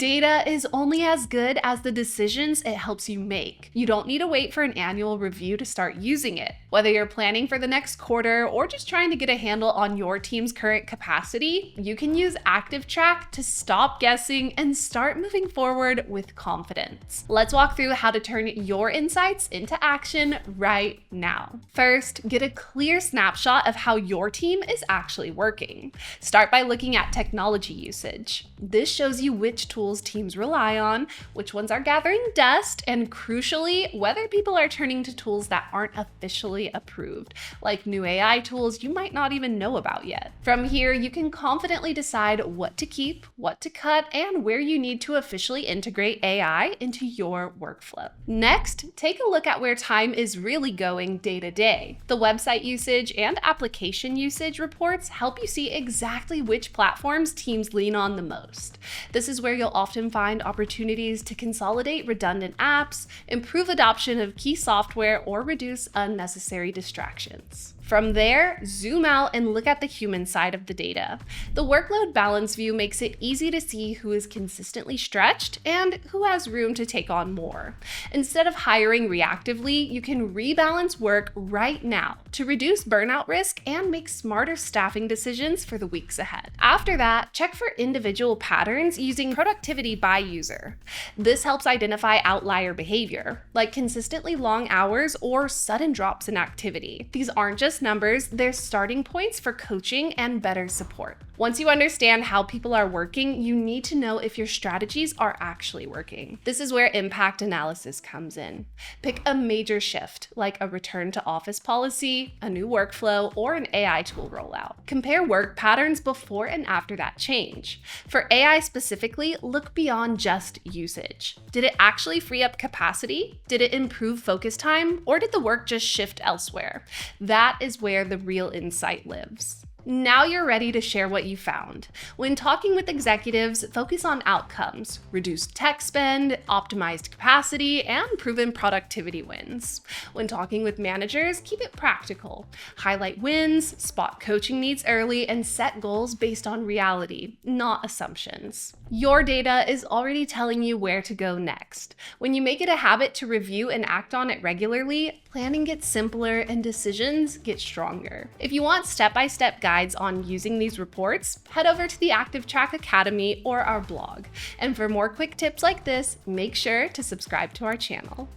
Data is only as good as the decisions it helps you make. You don't need to wait for an annual review to start using it. Whether you're planning for the next quarter or just trying to get a handle on your team's current capacity, you can use ActivTrak to stop guessing and start moving forward with confidence. Let's walk through how to turn your insights into action right now. First, get a clear snapshot of how your team is actually working. Start by looking at technology usage. This shows you which tools teams rely on, which ones are gathering dust, and crucially, whether people are turning to tools that aren't officially approved, like new AI tools you might not even know about yet. From here, you can confidently decide what to keep, what to cut, and where you need to officially integrate AI into your workflow. Next, take a look at where time is really going day to day. The website usage and application usage reports help you see exactly which platforms teams lean on the most. This is where you'll often find opportunities to consolidate redundant apps, improve adoption of key software, or reduce unnecessary distractions. From there, zoom out and look at the human side of the data. The workload balance view makes it easy to see who is consistently stretched and who has room to take on more. Instead of hiring reactively, you can rebalance work right now to reduce burnout risk and make smarter staffing decisions for the weeks ahead. After that, check for individual patterns using productivity by user. This helps identify outlier behavior, like consistently long hours or sudden drops in activity. These aren't just numbers, they're starting points for coaching and better support. Once you understand how people are working, you need to know if your strategies are actually working. This is where impact analysis comes in. Pick a major shift, like a return to office policy, a new workflow, or an AI tool rollout. Compare work patterns before and after that change. For AI specifically, look beyond just usage. Did it actually free up capacity? Did it improve focus time? Or did the work just shift elsewhere? That is where the real insight lives. Now you're ready to share what you found. When talking with executives, focus on outcomes, reduced tech spend, optimized capacity, and proven productivity wins. When talking with managers, keep it practical. Highlight wins, spot coaching needs early, and set goals based on reality, not assumptions. Your data is already telling you where to go next. When you make it a habit to review and act on it regularly, planning gets simpler and decisions get stronger. If you want step-by-step guides on using these reports, head over to the ActivTrak Academy or our blog. And for more quick tips like this, make sure to subscribe to our channel.